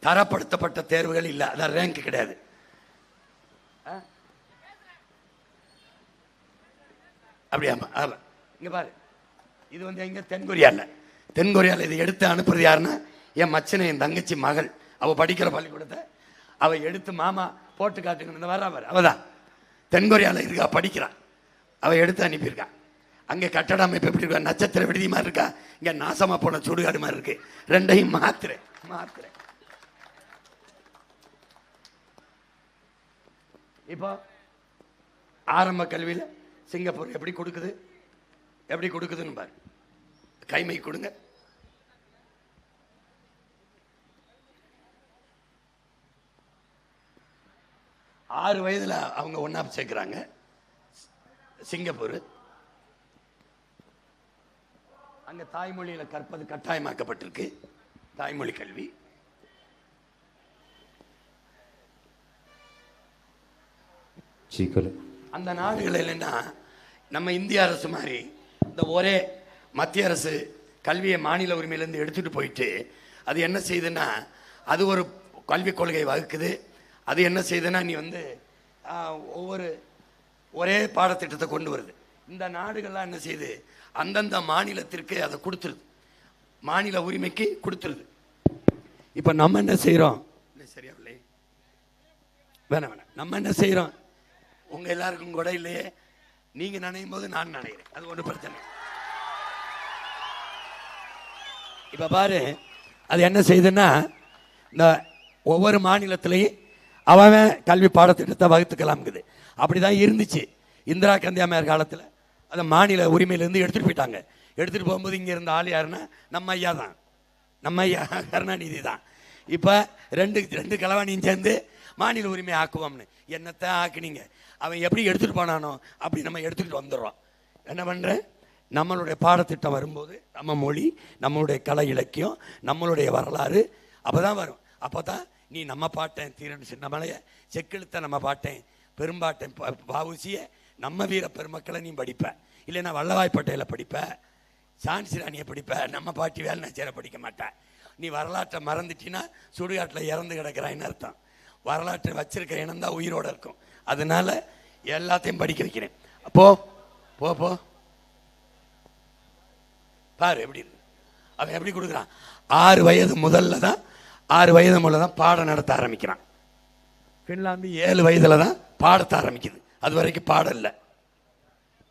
தரப்படுத்தப்பட்ட தேர்வுகள் இல்லை, அதான் ரேங்க் கிடையாது. அப்படியாமா? ஆமாம். இங்கே பாரு, இது வந்து எங்கே? தென்கொரியாவில். தென்கொரியாவில் இதை எடுத்து அனுப்புறது யாருன்னா என் மச்சனை, என் தங்கச்சி மகள். அவள் படிக்கிற பள்ளிக்கூடத்தை அவள் எடுத்து மாமா போட்டு காட்டுங்கன்னு வரா பாரு. அவள் தான் தென்கொரியாவில் இருக்கா, படிக்கிறான். அவள் எடுத்து அனுப்பியிருக்கான். அங்கே கட்டட அமைப்பு எப்படி இருக்கா? நட்சத்திர விடுதி மாதிரி இருக்கா? இங்கே நாசமாக போன சுடுகாடு மாதிரி இருக்கு. ரெண்டையும் மாத்துறேன். இப்போ ஆரம்ப கல்வியில் சிங்கப்பூர் எப்படி கொடுக்குதுன்னு பாரு. கைமை கொடுங்க. ஆறு வயதுல அவங்க ஒண்ணா சேர்க்கிறாங்க. சிங்கப்பூர் அங்க தாய்மொழியில கற்பது கட்டாயமாக்கப்பட்டிருக்கு, தாய்மொழி கல்வி. அந்த நாடுகள் இல்லைன்னா நம்ம இந்திய அரசு மாதிரி இந்த ஒரே மத்திய அரசு கல்வியை மாநில உரிமையிலேருந்து எடுத்துட்டு போயிட்டு அது என்ன செய்யுதுன்னா அது ஒரு கல்விக் கொள்கை வகுக்குது. அது என்ன செய்யுதுன்னா நீ வந்து ஒரே பாடத்திட்டத்தை கொண்டு வருது. இந்த நாடுகள்லாம் என்ன செய்யுது? அந்தந்த மாநிலத்திற்கு அதை கொடுத்துருது, மாநில உரிமைக்கு கொடுத்துருது. இப்போ நம்ம என்ன செய்கிறோம்? சரியா இல்லை, வேணாம். நம்ம என்ன செய்கிறோம்? உங்கள் எல்லாருக்கும் கூட இல்லையே, நீங்கள் நினையும் போது நான் நினைக்கிறேன், அது ஒன்றும் பிரச்சனை. இப்போ பாரு, அது என்ன செய்யுதுன்னா இந்த ஒவ்வொரு மாநிலத்திலையும் அவன் கல்வி பாடத்திட்டத்தை வகுத்துக்கலாம்ங்குது. அப்படி தான் இருந்துச்சு இந்திரா காந்தி அம்மையார் காலத்தில். அதை மாநில உரிமையிலேருந்து எடுத்துகிட்டு போயிட்டாங்க. எடுத்துகிட்டு போகும்போது இங்கே இருந்த ஆள் யாருன்னா நம்ம ஐயா தான், நம்ம ஐயா கருணாநிதி தான். இப்போ ரெண்டு கலவாணியும் சேர்ந்து மாநில உரிமை ஆக்குவோம்னு என்னத்தை ஆக்குனீங்க? அவன் எப்படி எடுத்துகிட்டு போனானோ அப்படி நம்ம எடுத்துக்கிட்டு வந்துடுறோம். என்ன பண்ணுறேன்? நம்மளுடைய பாடத்திட்டம் வரும்போது நம்ம மொழி, நம்மளுடைய கலை இலக்கியம், நம்மளுடைய வரலாறு அப்போ தான் வரும். அப்போ தான் நீ நம்ம பாட்டேன் தீரன் சின்னமலைய, செக்கெழுத்த நம்ம பாட்டேன் பெரும்பாட்டேன் வஉசியை, நம்ம வீர பெருமக்களை நீ படிப்ப. இல்லைன்னா வல்லபாய் பட்டேலை படிப்ப, சான்சி ராணியை படிப்ப, நம்ம பாட்டி வேலுநாச்சியாரை படிக்க மாட்டேன். நீ வரலாற்றை மறந்துட்டினா சுடுகாட்டில் இறந்து கிடக்கிறான்னு அர்த்தம். வரலாற்றை வச்சிருக்கிற இனம் தான் உயிரோடு இருக்கும். அதனால எல்லாத்தையும் படிக்க வைக்கிறேன். போ போ போ பாரு எப்படி இருக்கு. அவன் எப்படி கொடுக்குறான்? 6 வயது முதல்ல தான் பாடம் நடத்த ஆரம்பிக்கிறான். பின்லாந்து 7 வயதுல தான் பாடத்தை ஆரம்பிக்குது. அது வரைக்கும் பாடம் இல்லை.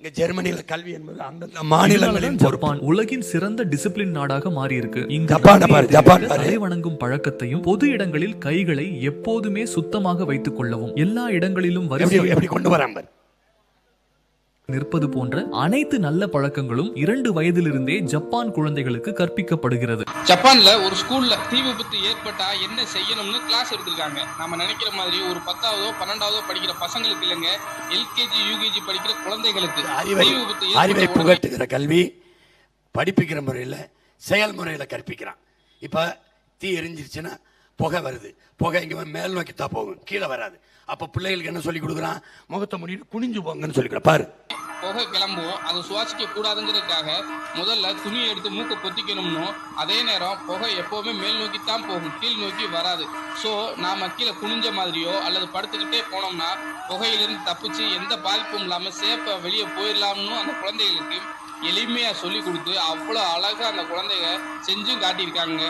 இங்க ஜெர்மனியில கல்வி என்பது அந்தந்த மாநிலங்களின் ஜப்பான் உலகின் சிறந்த டிசிப்ளின் நாடாக மாறி இருக்கு. ஜப்பான் வணங்கும் பழக்கத்தையும் பொது இடங்களில் கைகளை எப்போதுமே சுத்தமாக வைத்துக் கொள்ளவும், எல்லா இடங்களிலும் எப்படி கொண்டு வராங்க நிற்பது போன்ற அனைத்து நல்ல பழக்கங்களும் 2 வயதிலிருந்தே ஜப்பான் குழந்தைகளுக்கு கற்பிக்கப்படுகிறது. ஜப்பான்ல ஒரு ஸ்கூல்ல தீ விபத்து ஏற்பட்டா என்ன செய்யணும்னு கிளாஸ் எடுத்திருக்காங்க. நம்ம நினைக்கிற மாதிரி ஒரு 10ஆவதோ 12ஆவதோ படிக்கிற பசங்களுக்கு இல்லைங்க, எல்கேஜி யூகேஜி படிக்கிற குழந்தைகளுக்கு அறிவை புகட்டுகிற கல்வி படிப்பிக்கிற முறையில் செயல்முறையில் கற்பிக்கிறான். இப்போ தீ எரிஞ்சிருச்சுன்னா புகை வருது, புகை இங்கே மேல் நோக்கித்தான் போகும், கீழே வராது. அப்போ பிள்ளைகளுக்கு என்ன சொல்லி கொடுக்குறான்? முகத்தை முடிட்டு குனிஞ்சு போங்கன்னு சொல்லிக்கிறேன். பாரு, புகை கிளம்புவோம், அதை சுவாசிக்க கூடாதுங்கிறதுக்காக முதல்ல துணியை எடுத்து மூக்கை பொத்திக்கணும்னு, அதே நேரம் புகை எப்போவுமே மேல் நோக்கித்தான் போகும், கீழ் நோக்கி வராது. ஸோ நாம கீழே குனிஞ்ச மாதிரியோ அல்லது படுத்துக்கிட்டே போனோம்னா புகையிலிருந்து தப்பிச்சு எந்த பாதிப்பும் இல்லாமல் சேஃபாக வெளியே போயிடலாம்னு அந்த குழந்தைகளுக்கு எளிமையா சொல்லி கொடுத்து அவ்வளோ அழகா அந்த குழந்தைங்க செஞ்சும் காட்டியிருக்காங்க.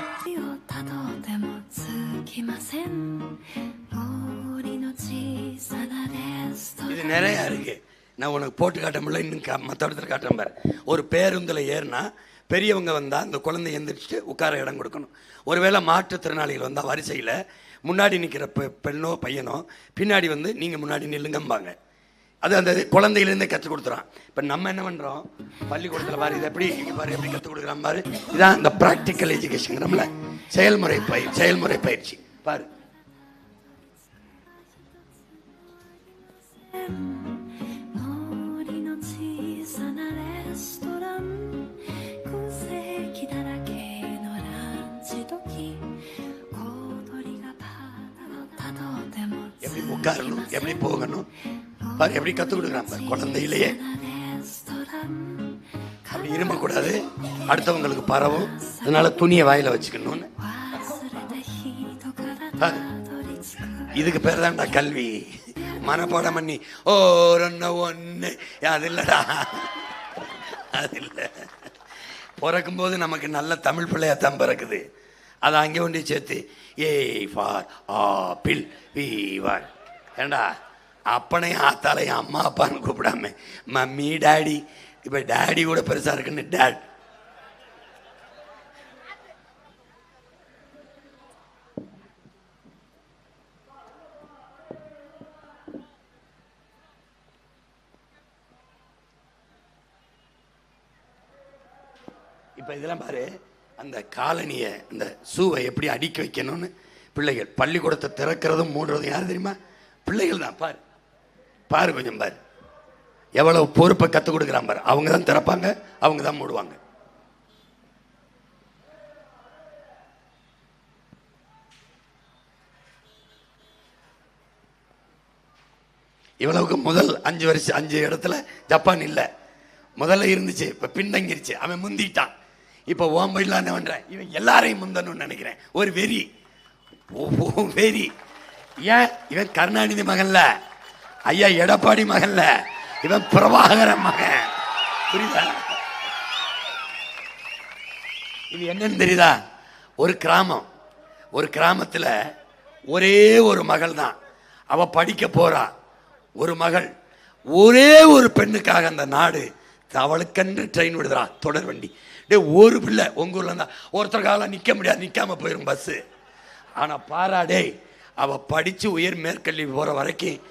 இது நிறைய இருக்கு, நான் உனக்கு போட்டு காட்ட முடியல, இன்னும் மற்ற இடத்துல காட்டுறேன் பாரு. ஒரு பேருந்தில் ஏறினா பெரியவங்க வந்தால் அந்த குழந்தை எந்திரிச்சு உட்கார இடம் கொடுக்கணும். ஒருவேளை மாற்றுத்திறனாளிகள் வந்தால் வரிசையில் முன்னாடி நிற்கிற பெண்ணோ பையனோ பின்னாடி வந்து நீங்கள் முன்னாடி நில்லுங்கம்பாங்க. அது அந்த குழந்தையிலேருந்தே கற்றுக் கொடுத்துறான். இப்போ நம்ம என்ன பண்ணுறோம்? பள்ளிக்கூடத்தில் பாரு, இது எப்படி இங்கே பாரு எப்படி கற்றுக் கொடுக்குறான் பாரு. இதான் இந்த ப்ராக்டிக்கல் எஜுகேஷன், செயல்முறை பயிற்சி பாரு. உட்காரணும், எப்படி போகணும் பாரு, எப்படி கத்து கொடுக்குறான் பாரு குழந்தையிலேயே. அப்படி இருமக்கூடாது, அடுத்தவங்களுக்கு பரவும், அதனால துணியை வாயில வச்சுக்கணும்னு. இதுக்கு பேர் தான்டா கல்வி. மனப்பாடம் பண்ணி ஒன்னு அது இல்லடா, அது இல்லை. பிறக்கும் போது நமக்கு நல்ல தமிழ் பிள்ளையாத்தான் பிறக்குது. அதை அங்கே ஒண்டி சேர்த்து A for apple, B for, ஏண்டா அப்பனையும் ஆத்தாலையும் அம்மா அப்பான்னு கூப்பிடாம மம்மி டாடி. இப்போ டாடி கூட பெருசா இருக்குன்னு டேட். இப்போ இதெல்லாம் பாரு, அந்த காலனியை, அந்த சூவை எப்படி அடுக்கி வைக்கணும்னு பிள்ளைகள். பள்ளிக்கூடத்தை திறக்கிறதும் மூடுறதும் யார் தெரியுமா? பிள்ளைகள் தான். பாரு பாரு கொஞ்சம் பாரு, எவ்வளவு பொறுப்பை கற்றுக் கொடுக்குறான் பாரு. அவங்க தான் திறப்பாங்க, அவங்க தான் மூடுவாங்க. இவ்வளவுக்கு முதல் 5 இடத்துல ஜப்பான் இல்லை. முதல்ல இருந்துச்சு, இப்போ பின்தங்கிருச்சு. அவன் முந்திட்டான். இப்போ ஓம்பையில் என்ன பண்றேன், இவன் எல்லாரையும் முந்தணும்னு நினைக்கிறேன். ஒரு வெறி, வெறி. ஏன் இவன் கருணாநிதி மகன்ல, ஐயா எடப்பாடி மகன்ல, இவன் பிரபாகரன் மகன். புரியுதா? இது என்னன்னு தெரியுதா? ஒரு கிராமம், ஒரு கிராமத்தில் ஒரே ஒரு மகள் தான். அவ படிக்க போறா. ஒரு மகள், ஒரே ஒரு பெண்ணுக்காக அந்த நாடு அவளுக்கென்று ட்ரெயின் விடுறான், தொடர் வண்டி. டே ஒரு பிள்ளை உங்க ஊர்ல இருந்தா ஒருத்தர் காலம் நிற்க முடியாது, நிற்காம போயிடும் பஸ்ஸு. ஆனால் பாராடே, அவள் படித்து உயர் மேற்கல்வி போகிற வரைக்கும்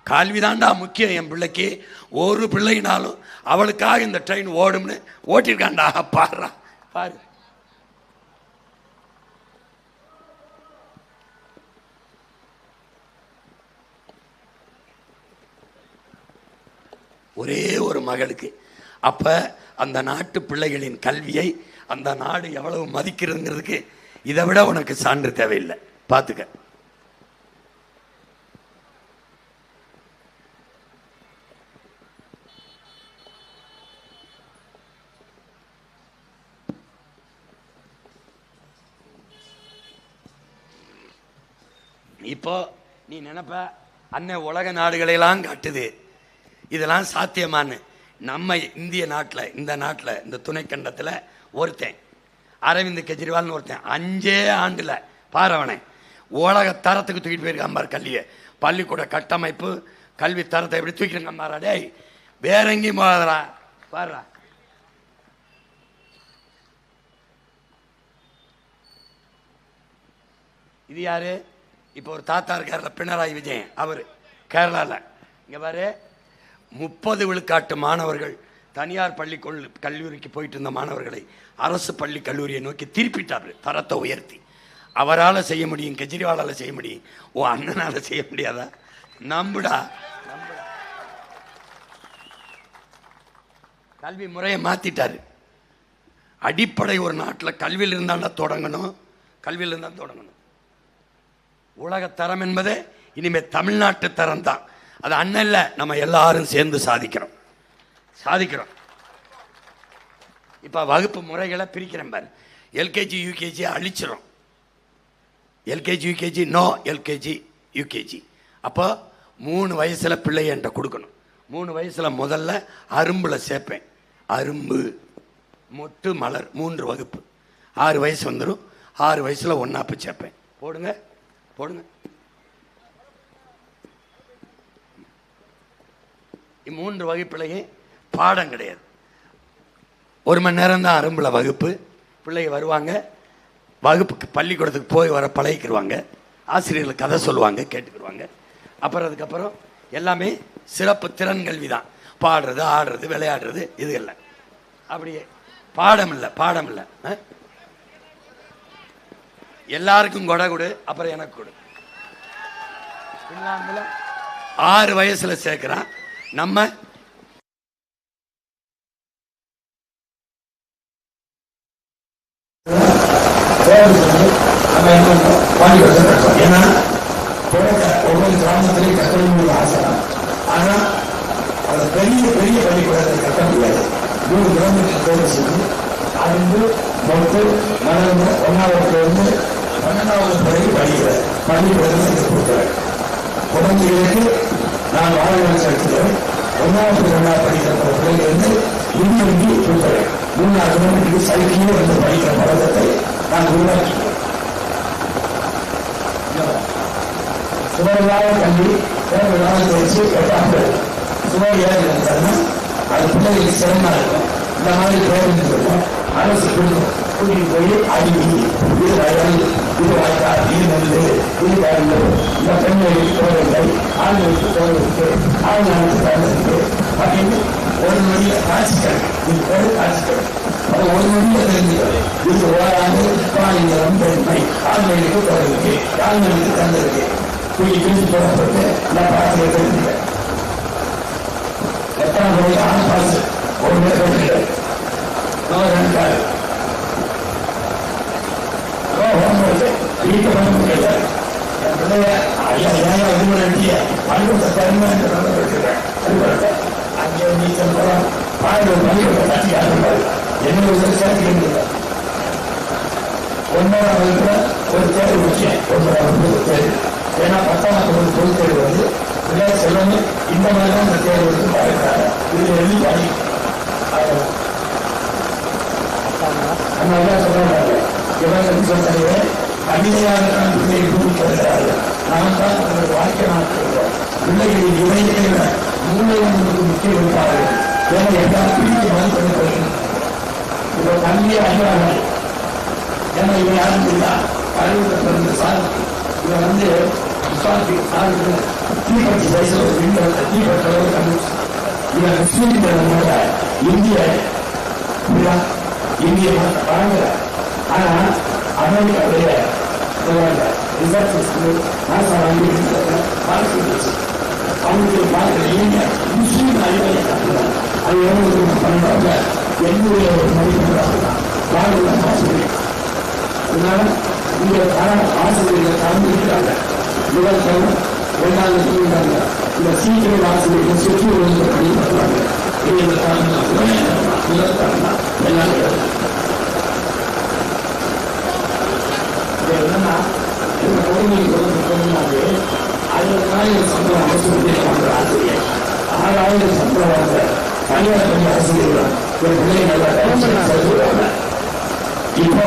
கல்விதாண்டா முக்கியம் என் பிள்ளைக்கு. ஒரு பிள்ளைனாலும் அவளுக்காக இந்த ட்ரெயின் ஓடும்னு ஓட்டிருக்காண்டா. பாடுறா பாரு. ஒரே ஒரு மகளுக்கு. அப்ப அந்த நாட்டு பிள்ளைகளின் கல்வியை அந்த நாடு எவ்வளவு மதிக்கிறதுங்கிறதுக்கு இதை விட உனக்கு சான்று தேவையில்லை. பார்த்துக்க. இப்போ நீ நினைப்ப அண்ணன் உலக நாடுகளெல்லாம் காட்டுது, இதெல்லாம் சாத்தியமானு. நம்ம இந்திய நாட்டில், இந்த நாட்டில், இந்த துணைக்கண்டத்தில் ஒருத்தன் அரவிந்த் கெஜ்ரிவால்னு ஒருத்தன் 5 ஆண்டுல பாரவனை உலக தரத்துக்கு தூக்கிட்டு போயிருக்கான் பாரு கல்வியை. பள்ளிக்கூட கட்டமைப்பு, கல்வி தரத்தை எப்படி தூக்கிருக்கான் பாரா. டேய் வேற எங்கேயும் போகாதரா பாருடா. இது யாரு? இப்போ ஒரு தாத்தா இருக்காருல, பினராயி விஜயன், அவர் கேரளாவில். இங்கே பாரு, 30 விழுக்காட்டு மாணவர்கள் தனியார் பள்ளி கல்லூரிக்கு போயிட்டு இருந்த மாணவர்களை அரசு பள்ளி கல்லூரியை நோக்கி திருப்பிட்டாரு, தரத்தை உயர்த்தி. அவரால் செய்ய முடியும், கெஜ்ரிவாலால் செய்ய முடியும், ஓ அண்ணனால செய்ய முடியாதா? நம்புடா. கல்வி முறையை மாத்திட்டாரு. அடிப்படை ஒரு நாட்டில் கல்வியில் இருந்தாண்டா தொடங்கணும், கல்வியில் இருந்தால் தொடங்கணும். உலக தரம் என்பது இனிமே தமிழ்நாட்டு தரம் தான். அது அண்ணன் இல்லை, நம்ம எல்லாரும் சேர்ந்து சாதிக்கிறோம். இப்போ வகுப்பு முறைகளை பிரிக்கிறேன் பாரு. எல்கேஜி யூகேஜி அழிச்சிடும். LKG UKG no, LKG UKG. அப்போ 3 வயசுல பிள்ளை என்கிட்ட கொடுக்கணும். 3 வயசுல முதல்ல அரும்பில் சேர்ப்பேன். அரும்பு, மொட்டு, மலர் 3 வகுப்பு. 6 வயசு வந்துடும். 6 வயசுல ஒன்னாப்பு சேர்ப்பேன். போடுங்க போடுங்க. 3 வகுப்பிலேயே பாடம் கிடையாது. 1 மணி நேரம் தான் அரும்புல வகுப்பு. பிள்ளைங்க வருவாங்க, வகுப்புக்கு பள்ளிக்கூடத்துக்கு போய் வர பழகிக்கிடுவாங்க. ஆசிரியர்கள் கதை சொல்லுவாங்க, கேட்டுக்கிடுவாங்க. அப்புறம் அதுக்கப்புறம் எல்லாமே சிறப்பு திறன் கல்வி தான். பாடுறது, ஆடுறது, விளையாடுறது, இது இல்லை. அப்படியே பாடம் இல்லை. எல்லாருக்கும் கொடை கொடு, அப்புறம் எனக்கு கொடு. 6 வயசுல சேர்க்கிறான். நம்ம ஏன்னா ஒவ்வொரு கிராமத்திலையும் கட்டணும் ஆசை. ஆனா அது பெரிய பெரிய பள்ளிக்கூடத்தை கட்ட முடியாது. 3 கிலோமீட்டர் தூரம் சென்று அறிந்து மொத்து மலர்ந்து 1வது 12வது வரைக்கும் படிக்கிற பள்ளிக்கூடத்தை கொடுக்குறேன். குழந்தைகளுக்கு நான் வாழ்நாள் செலுத்துகிறேன். 1வது 2வது படிக்கிற பிள்ளைகளிருந்து இன்னொன்று கொடுக்குறேன். 3 கிலோமீட்டருக்கு சைக்கிளே வந்து படிக்கிற பழக்கத்தை நான் உருவாக்கிறேன். சுவையாக கல்வி தேவையான வச்சு 8 சுவையாக இருந்தாங்கன்னா அது பிள்ளைகளுக்கு சிரமமா இருக்கும். இந்த மாதிரி பேருந்து சொல்லுவோம், அரசு கொடுக்கும், கூட்டிட்டு போய் அடிக்கி இது வயல், இது வாய்க்கால், இது நெல், இது கரும்பு, இந்த பெண்களுக்கு தேவையில்லை, ஆண்களுக்கு தேவையிருக்கு, ஆண்களுக்கு தேவையிருக்கு அப்படின்னு ஒரு மொழியை காட்சிகள், இது பேரு காட்சிகள். அது ஒரு மொழியை தெரிஞ்சுக்கிறது. இது ஓராண்டு பாலிங்கம் பெண்மை, ஆண்களுக்கு தேவையிருக்கு, ஆண்களுக்கு தந்திருக்கு. பிரித்து போடப்பட்டு நான் பார்த்து தெரிஞ்சுக்கிறேன். எத்தனை மொழி ஆண் பாசு ஒரு மேற்கொண்டு வீட்டு பண்ண முடியல. என் பிள்ளைய ஐயா ஏன் விடுமுறைய பள்ளிக்கூட தனிமை அங்கே நீச்சல் போலாம் பாடல் பள்ளிக்கூட கட்டி ஆடுங்கள் என்னோட சேர்த்து 1ஆம் வகுப்புல ஒரு தேர்வு வச்சேன். 1ஆம் வகுப்பு தேர்வு. ஏன்னா 10ஆம் வகுப்பு பொது தேர்வு வந்து பிள்ளைய செல்லணும். இந்த மாதிரி தான் இந்த தேர்வு வந்து பாடுறாங்க. இது எழுதி பாடி அதனால சொல்றாங்க இவர்கள் சொல்றாங்க கவிதையாக தான் பிள்ளையை கூப்பிட்டு வருகிறார்கள். நாம் தான் அவர்கள் வாழ்க்கை மாற்றுகிறோம். பிள்ளைகளின் இவைகளை மூலைகளுக்கு முக்கிய கொடுப்பார்கள். ஏன்னா எல்லாரும் பிரித்து மதிப்பிடப்படுகிறது. இப்போ கல்வியை அறிவார்கள். ஏன்னா இவன் யாரும் இல்லா அறிவுறுத்த சாதிக்கு இவன் வந்து விசாரிக்கு சாதிக்கு தீப்பற்றி வயசுல ஒரு விண்வெளத்தை தீப்பற்றளவு கண்டுபிடிச்சு இவன் முஸ்லீம்களோட இந்திய வழங்குற. ஆனா அமெரிக்காவுடைய ரிசர்ச் நாசா வாங்கி அவங்களுக்கு பார்க்கல முஸ்லீம் அறிவியலை கற்றுக்கிறாங்க. அது எவ்வளவு பண்ணுறாங்க என்னுடைய ஒரு மதிப்பு ஆசிரியர். அதனால இங்க ஆசிரியர்கள் கலந்துருக்கிறாங்க. முதல் தரம் 2வது சொல்லிட்டாங்க. இந்த சீக்கிரம் ஆசிரியர்கள் சுற்றி வந்து படிக்கிறாங்க. முதல் தரம் தான் எல்லாரும் என்னன்னா இந்த குழந்தைக்கு சொன்னாலே 50,000 சம்பளம் ஆசிரியர் வாங்குற ஆசிரியர் 6,000 சம்பளம் வாங்குற தனியார் பள்ளி ஆசிரியர்கள் ஒரு பிள்ளை நல்லா சொல்லுவாங்க. இப்போ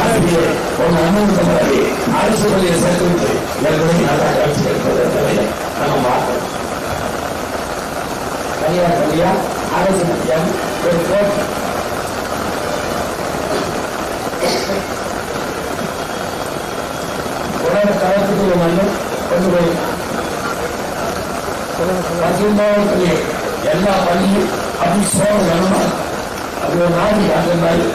ஆசிரியர் ஒரு அனுமதி மாதிரி அரசு பள்ளியை சேர்த்து எல்லாமே நல்லா கட்சி எடுப்பதை நம்ம பார்க்கணும். தனியார் பள்ளியா அரசு பள்ளியா ஒரு கோட் உலக தரத்துக்கு ஒரு மண்ணும் கொண்டு போய் பள்ளி எல்லா பள்ளியும் அப்படி சோழ அது ஒரு நாடு அந்த மாதிரி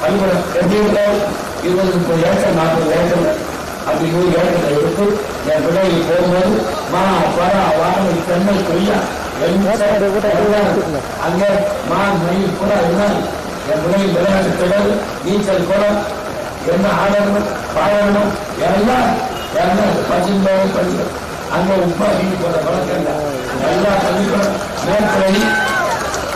பள்ளிக்கூடம் எப்படி இருந்தால் 20-30 ஏக்கர் 40 ஏக்கர் அப்படி 100 ஏக்கரை எடுத்து என் பிள்ளைகள் போகும்போது மா பரா வாழை தென்னை கொய்யா அங்கே மா மயில் கூட இருந்தால் என் பிள்ளைகள் விளையாட்டு கிடவு நீச்சல் குளம் என்ன ஆடணும் பாடணும் எல்லாம் 19 பள்ளிக்கூடம் அங்கே உப்பா நீ போற பழக்கம் எல்லா பள்ளிக்கூடம் மேற்கொள்ளி